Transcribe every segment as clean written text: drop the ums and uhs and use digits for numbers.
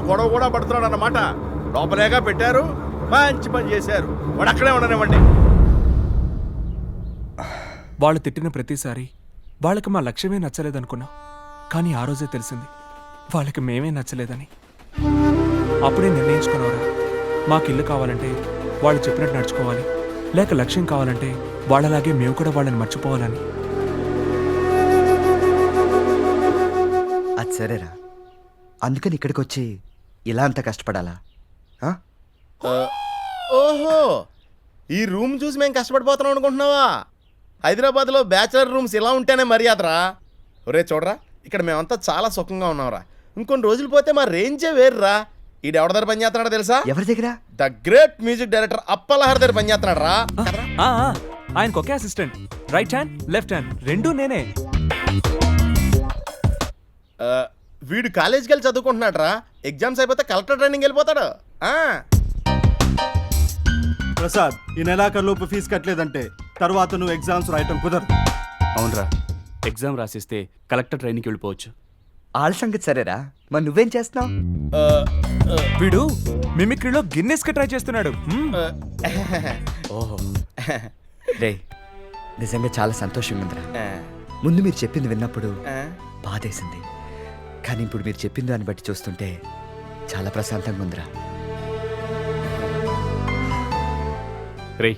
గొడవ కూడా పడుతున్నాడు అన్నమాట. లోపలేగా పెట్టారు, మంచి పని చేశారు. వాడు అక్కడే ఉండనివ్వండి. వాళ్ళు తిట్టిన ప్రతిసారి వాళ్ళకి మా లక్ష్యమే నచ్చలేదనుకున్నాం. కానీ ఆ రోజే తెలిసింది వాళ్ళకి మేమే నచ్చలేదని. అప్పుడే నిర్ణయించుకున్నారా, మాకు ఇల్లు కావాలంటే వాళ్ళు చెప్పినట్టు నడుచుకోవాలి, లేక లక్ష్యం కావాలంటే వాళ్ళలాగే మేము కూడా వాళ్ళని మర్చిపోవాలని. అది సరేరా, అందుకని ఇక్కడికి వచ్చి ఇలా అంత కష్టపడాలా? ఓహో, ఈ రూమ్ చూసి మేము కష్టపడిపోతున్నాం అనుకుంటున్నావా? హైదరాబాద్లో బ్యాచిలర్ రూమ్స్ ఇలా ఉంటేనే మర్యాదరా. ఒరే చూడరా, ఇక్కడ మేమంతా చాలా సుఖంగా ఉన్నాంరా. ఇంకొన్ని రోజులు పోతే మా రేంజే వేర్రా. ఈడు ఎవరి దగ్గర పనిచేస్తున్నాడో తెలుసా? ఎవరి దగ్గర? ద గ్రేట్ మ్యూజిక్ డైరెక్టర్ అప్పలహర్ దగ్గర పనిచేస్తున్నాడు రా. ఆయనకు ఒకే assistant, right hand left hand రెండూ నేనే. వీడు కాలేజీకి వెళ్ళి చదువుకుంటున్నాడు రా. ఎగ్జామ్స్ అయిపోతే కలెక్టర్ ట్రైనింగ్ వెళ్ళిపోతాడు. ప్రసాద్, ఈ నెలాఖరులోపు ఫీజు కట్టలేదంటే తర్వాత నువ్వు ఎగ్జామ్స్ రాయటం కుదరదు. అవునరా, ఎగ్జామ్ రాసిస్తే కలెక్టర్ ట్రైనింగ్కి వెళ్ళిపోవచ్చు. ఆళ్ళ సంగతి సరేరా, మరి నువ్వేం చేస్తున్నావు? వీడు మిమిక్రీలో గిన్నెస్ కి ట్రై చేస్తున్నాడు. ఓహో, రే, నిజంగా చాలా సంతోషంగా ఉందిరా. ముందు మీరు చెప్పింది విన్నప్పుడు బాధేసింది, కానీ ఇప్పుడు మీరు చెప్పిన దాన్ని బట్టి చూస్తుంటే చాలా ప్రశాంతంగా ఉందిరా. రే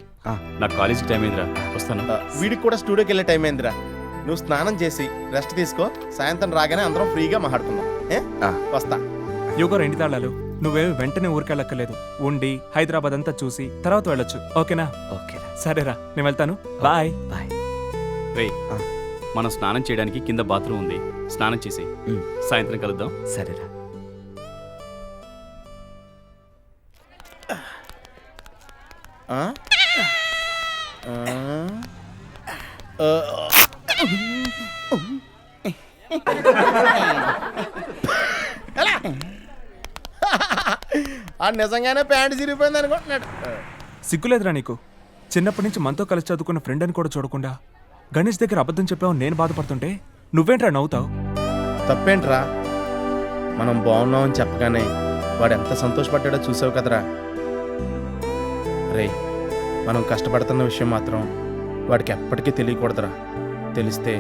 నా కాలేజీకి టైం అయిందిరా, వస్తాను. వీడికి కూడా స్టూడియోకి వెళ్ళే టైం అయిందిరా. నువ్వు స్నానం చేసి రెస్ట్ తీసుకో, సాయంత్రం రాగానే అందరం ఫ్రీగా మాట్లాడుకుందాం. వస్తా. యుగర్ ఇంటి తాళాలు, నువ్వేమి వెంటనే ఊరికెళ్ళక్కర్లేదు. ఉండి హైదరాబాద్ అంతా చూసి తర్వాత వెళ్ళొచ్చు, ఓకేనా? ఓకేరా, సరేరా, నేను వెళ్తాను. Bye bye. రే, మనం స్నానం చేయడానికి కింద బాత్రూమ్ ఉంది, స్నానం చేసి సాయంత్రం కలుద్దాం. సరేరా. నిజంగానే ప్యాంట్ చిరిగిపోయింది అనుకుంటున్నాడు. సిగ్గులేదురా నీకు? చిన్నప్పటి నుంచి మనతో కలిసి చదువుకున్న ఫ్రెండ్ అని కూడా చూడకుండా గణేష్ దగ్గర అబద్ధం చెప్పావు నేను బాధపడుతుంటే నువ్వేంట్రా నవ్వుతావు? తప్పేంట్రా, మనం బాగున్నామని చెప్పగానే వాడు ఎంత సంతోషపడ్డాడో చూసావు కదరా. రే, మనం కష్టపడుతున్న విషయం మాత్రం వాడికి ఎప్పటికీ తెలియకూడదురా. తెలిస్తే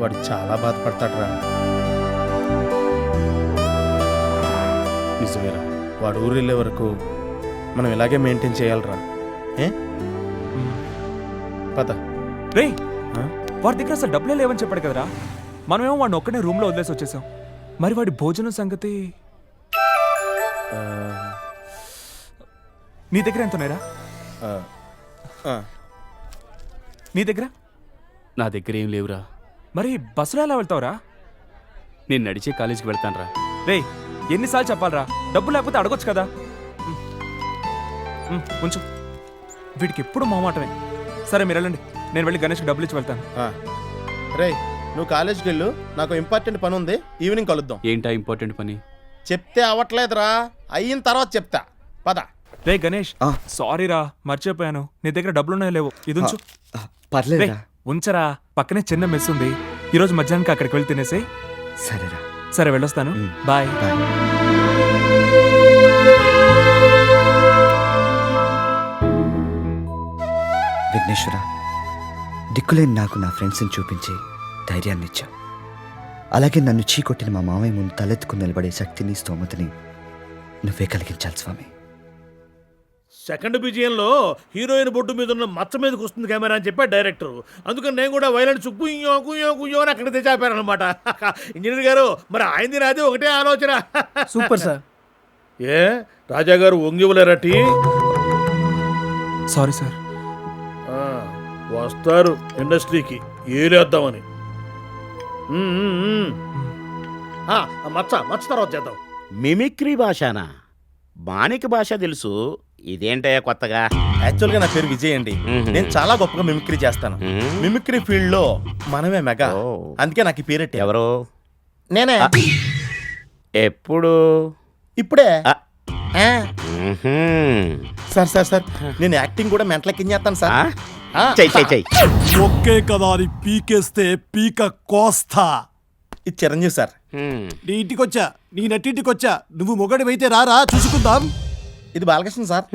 వాడు చాలా బాధపడతాడురా. నిజమేరా, వాడు ఊరు వెళ్ళే వరకు మనం ఇలాగే మెయింటైన్ చేయాలరా. పద. రే, వాడి దగ్గర అసలు డబ్బులే లేవని చెప్పాడు కదరా. మనమేమో వాడిని ఒక్కనే రూమ్లో వదిలేసి వచ్చేసాం. మరి వాడి భోజనం సంగతి నీ దగ్గర ఎంత ఉన్నాయిరా? నీ దగ్గర? నా దగ్గర ఏం లేవురా. మరి బస్సులో ఎలా వెళ్తావురా? నేను నడిచే కాలేజీకి వెళ్తాను రా. రే, ఎన్నిసార్లు చెప్పాలరా, డబ్బు లేకపోతే అడగొచ్చు కదా. కొంచెం వీడికి ఎప్పుడు మొహమాటమే. సరే మీరు వెళ్ళండి, నేను వెళ్ళి గణేష్కి డబ్బులు ఇచ్చి వెళ్తాను. రే, నువ్వు కాలేజీకి వెళ్ళు, నాకు ఇంపార్టెంట్ పని ఉంది, ఈవినింగ్ కలుద్దాం. ఏంటా ఇంపార్టెంట్ పని? చెప్తే అవ్వట్లేదురా, అయిన తర్వాత చెప్తా. పద. రే గణేష్, సారీరా మర్చిపోయాను. నీ దగ్గర డబ్బులున్నాయో లేవు, ఇది ఉంచు. పర్లేదు, ఉంచరా, పక్కనే చిన్న మెస్ ఉంది. ఈరోజు మధ్యాహ్నానికి అక్కడికి వెళ్ళి తినేసి. సరేరా. సరే వెళ్ళొస్తాను, బాయ్. విఘ్నేశ్వర, దిక్కులేని నాకు నా ఫ్రెండ్స్ని చూపించి ధైర్యాన్ని ఇచ్చావు. అలాగే నన్ను చీకొట్టిన మా మామయ్య ముందు తలెత్తుకుని నిలబడే శక్తిని స్తోమతని నువ్వే కలిగించాలి స్వామి. సెకండ్ విజయంలో హీరోయిన్ బొడ్డు మీద ఉన్న మచ్చ మీదకి వస్తుంది కెమెరా అని చెప్పాడు డైరెక్టర్. అందుకని నేను కూడా వైలెన్స్ కుయ్యో కుయ్యో కుయ్యో అని అక్కడ తెచ్చాపారనమాట. ఇంజనీర్ గారు, మరి ఆయనది నాది ఒకటే ఆలోచన. Super sir. ఏ రాజా గారు వంగివ్వలేరటి? Sorry sir. వస్తారు ఇండస్ట్రీకి ఏలేద్దామని. మచ్చ మచ్చ తర్వాత చేద్దాం. మిమిక్రీ భాషనా? మాణిక భాష తెలుసు, ఇదేంటయ్యా కొత్తగా? యాక్చువల్గా నా పేరు విజయ్ అండి. నేను చాలా గొప్పగా మిమిక్రీ చేస్తాను. మిమిక్రీ ఫీల్డ్ లో మనమే మెగా, అందుకే నాకు ఈ పేరెట్టి. ఎవరు? నేనే. ఎప్పుడు? ఇప్పుడే. సార్ సార్ సార్, నేను యాక్టింగ్ కూడా మెంటలెక్కించేస్తాను సార్. చెయ్యి. ఒకే కదా అని పీకేస్తే పీక కోస్తా. ఇది చిరంజీవి సార్. నీ ఇంటికొచ్చా, నీ నట్టింటికొచ్చా, నువ్వు మొగడివైతే రారా చూసుకుందాం. ఇది బాలకృష్ణ సార్.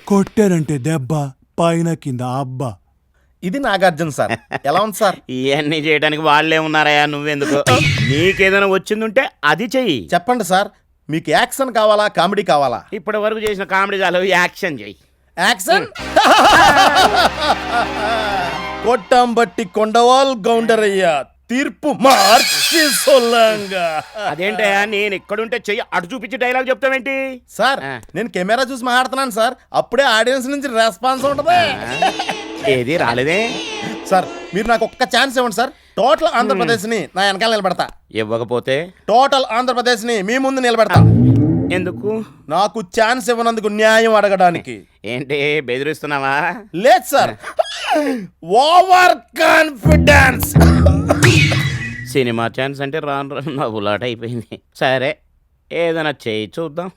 కొట్టారంటే దెబ్బ, పైన కింద అబ్బా. ఇది నాగార్జున సార్. ఎలా ఉంది సార్? ఇవన్నీ చేయడానికి వాళ్ళే ఉన్నారయ్యా, నువ్వెందుకు? నీకేదైనా వచ్చిందుంటే అది చెయ్యి. చెప్పండి సార్, మీకు యాక్షన్ కావాలా కామెడీ కావాలా? ఇప్పటి వరకు చేసిన కామెడీ చాలు, యాక్షన్ చెయ్యి. యాక్షన్. కొట్టం బట్టి కొండవాల్ గౌండరయ్యా, తీర్పు మార్చి సొల్లంగా. అదేంటయ్యా, నేను ఎక్కడుంటే చెయ్యి అటు చూపించి డైలాగ్ చెప్తావేంటి? సార్ నేను కెమెరా చూసి మాట్లాడుతున్నాను సార్, అప్పుడే ఆడియన్స్ నుంచి రెస్పాన్స్ ఉంటది. ఏది రాలేదే సార్ మీరు నాకు ఒక్క ఛాన్స్ ఇవ్వండి సార్. టోటల్ ఆంధ్రప్రదేశ్ ని నా వెనకాల నిలబెడతా. ఇవ్వకపోతే టోటల్ ఆంధ్రప్రదేశ్ ని మీ ముందు నిలబెడతా. ఎందుకు? నాకు ఛాన్స్ ఇవ్వనందుకు న్యాయం అడగడానికి. ఏంటి బెదిరిస్తున్నావా? లేదు sir, over confidence. Cinema chance అంటే రాను రాను నవ్వులాట అయిపోయింది. సరే ఏదైనా చేయి చూద్దాం.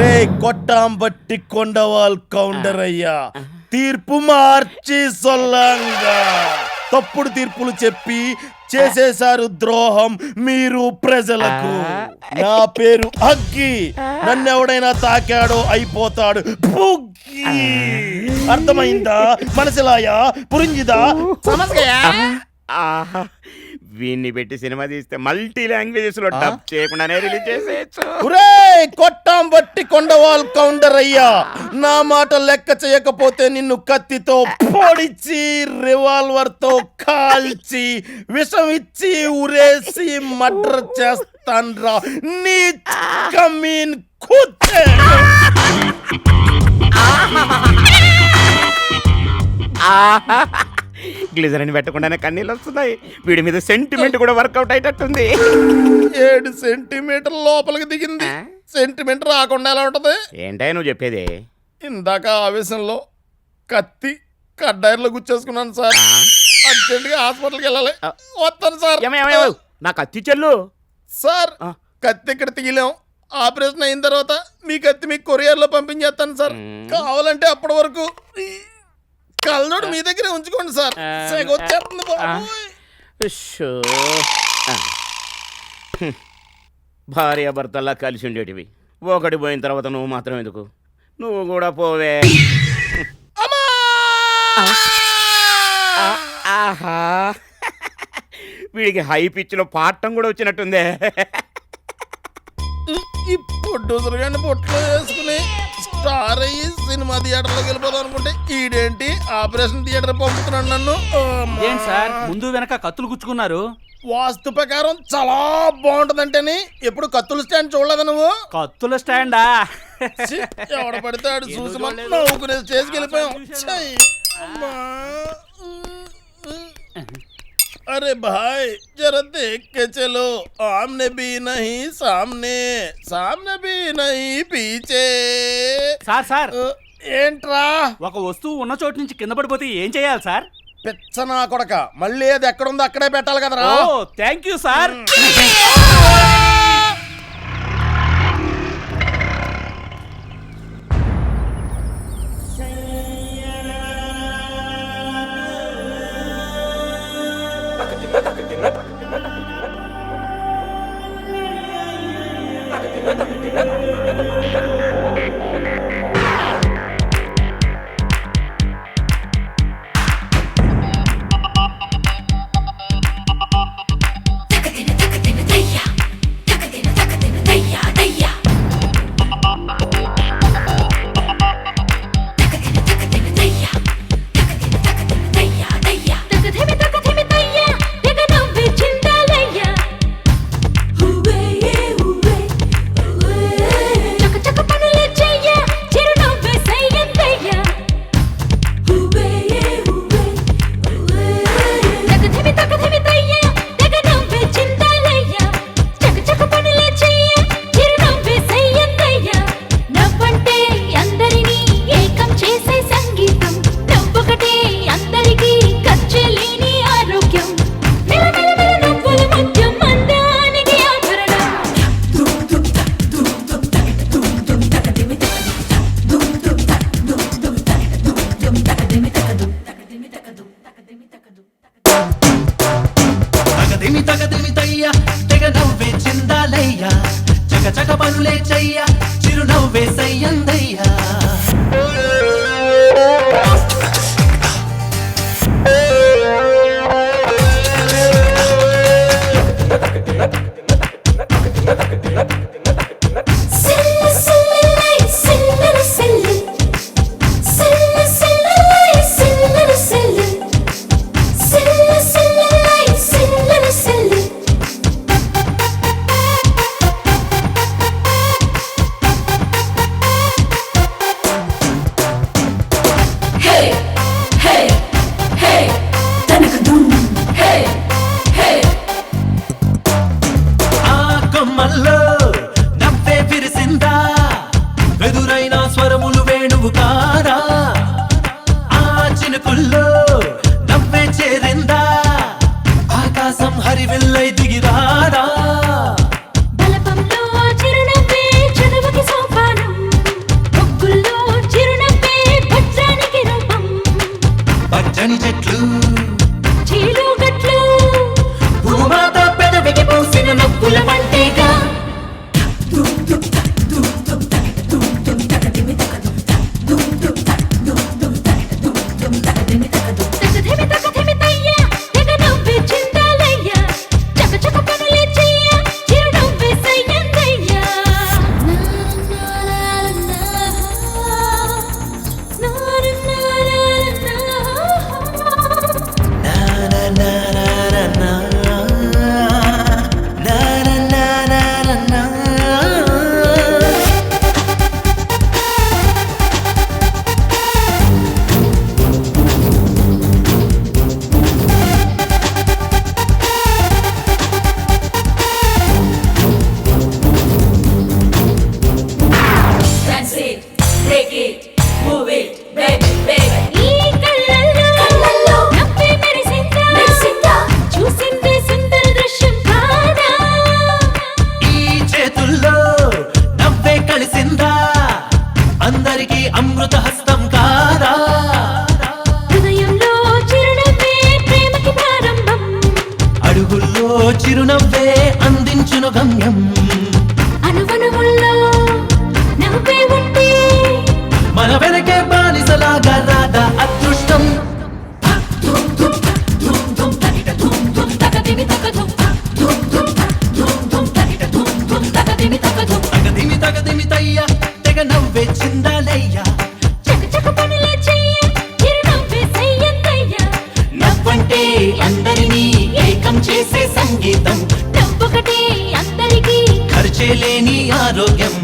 రే కొట్టాం బట్టి కొండవాల్ కౌండర్ అయ్యా, తీర్పు మార్చి సొల్లంగా. తప్పుడు తీర్పులు చెప్పి చేసేశారు ద్రోహం మీరు ప్రజలకు. నా పేరు అగ్గి, నన్నెవడైనా తాకాడో అయిపోతాడు బుగ్గి. అర్థమైందా? మనసులాయా పురింజిదా సమస్య. ఆహా, వీన్ని పెట్టి సినిమా తీస్తే మల్టీ లాంగ్వేజెస్ లో డబ్ చేయకుండానే రిలీజ్ చేసేయచ్చు. కొట్టాం బట్టి కొండవాల్ కౌండర్ అయ్యా, నా మాట లెక్క చేయకపోతే నిన్ను కత్తితో పొడిచి రివాల్వర్ తో కాల్చి విషం ఇచ్చి ఉరేసి మర్డర్ చేస్తాన్రా నీ కమీన్ కుత్తే. గ్లిజరిన్ పెట్టకుండానే కన్నీళ్ళు వస్తున్నాయి. వీడి మీద సెంటిమెంట్ కూడా వర్కౌట్ అయ్యేటట్టుంది. 7 సెంటీమీటర్ల లోపలికి దిగింది. సెంటిమెంట్ రాకుండా ఎలా ఉంటది? ఏంటో నువ్వు చెప్పేది? ఇందాక ఆవేశంలో కత్తి కడ్డాయిలో గుచ్చేసుకున్నాను సార్. అర్జెంట్గా హాస్పిటల్కి వెళ్ళాలి. వస్తాను సార్. నా కత్తి చెల్లు. సార్ కత్తి ఇక్కడ తీయలేం. ఆపరేషన్ అయిన తర్వాత మీ కత్తి మీకు కొరియర్లో పంపించేస్తాను సార్. కావాలంటే అప్పటి వరకు కళ్ళోడు మీ దగ్గరే ఉంచుకోండి సార్. వచ్చేస్తుంది భార్యాభర్తల్లా కలిసి ఉండేటివి, ఒకటి పోయిన తర్వాత నువ్వు మాత్రం ఎందుకు? నువ్వు కూడా పోవే. ఆహా, వీడికి హై పిచ్లో పాడటం కూడా వచ్చినట్టుందే. ఈ ప్రొడ్యూసర్ గారిని పొట్లో వేసుకుని స్టార్ అయ్యి సినిమా థియేటర్లోకి వెళ్ళిపోదాం అనుకుంటే ఈడేంటి ఆపరేషన్ థియేటర్ పంపుతున్నాడు నన్ను. ఏంటి సార్ ముందు వెనక కత్తులు గుచ్చుకున్నారు? వాస్తు ప్రకారం చాలా బాగుంటదంటేని ఎప్పుడు కత్తుల స్టాండ్ చూడలేదా నువ్వు? కత్తుల స్టాండా? ఎవడ పడితే చూసి నవ్వుకునే స్టేజ్కి వెళ్ళిపోయాం. अरे भाई जरा देख के चलो, आमने भी नहीं सामने, सामने भी नहीं पीछे. సార్ ఏంట్రా? ఒక వస్తువు ఉన్న చోటు నుంచి కింద పడిపోతే ఏం చేయాలి సార్? పిచ్చనా కొడక, మళ్ళీ అది ఎక్కడుందో అక్కడే పెట్టాలి కదరా. ఓ థ్యాంక్ యూ సార్. తగదిమితయ్య తెగ నవ్వే చిందాలయ్యా చక చక పనులే చెయ్య చిరునవ్వే సయ్యందయ్యా కొమ్మల్లో నవ్వే విరిసిందా వెదురైన స్వరములు వేణువు కారా ఆ చినుకుల్లో నవ్వే చేరిందా ఆకాశం హరివిల్లై దిగిరారా బలపంలో చిరునవ్వే చదువుకి సోపానం ఒగ్గుల్లో చిరునవ్వే వజ్రానికి రూపం పచ్చని చెట్లు చీలుగట్లు భూమాత పెదవికి పూసిన నవ్వుల వంటిగా తగదిమితయ్య తెగ నవ్వే చిందాలయ్య చక చక పనులే చెయ్య చిరునవ్వే సయ్యందయ్య ఈ కళ్ళల్లో నవ్వే మెరిసిందా చూసిందే సుందర దృశ్యం కాదా ఈ చేతుల్లో నవ్వే కలిసిందా అందరికీ అమృత హస్తం కాదా హృదయంలో చిరునవ్వే ప్రేమకి ప్రారంభం అడుగుల్లో చిరునవ్వే అందించును గమ్యం అనువనువుల్లో నవ్వే ఉంటే మన వెనకే బానిసలాగా రాదా అదృష్టం తగదిమితయ్య తెగ నవ్వే చిందాలయ్యా చక చక పనులే చెయ్య చిరునవ్వే సయ్యందయ్య నవ్వంటే అందరినీ ఏకం చేసే సంగీతం నవ్వొకటే అందరికీ ఖర్చే లేని ఆరోగ్యం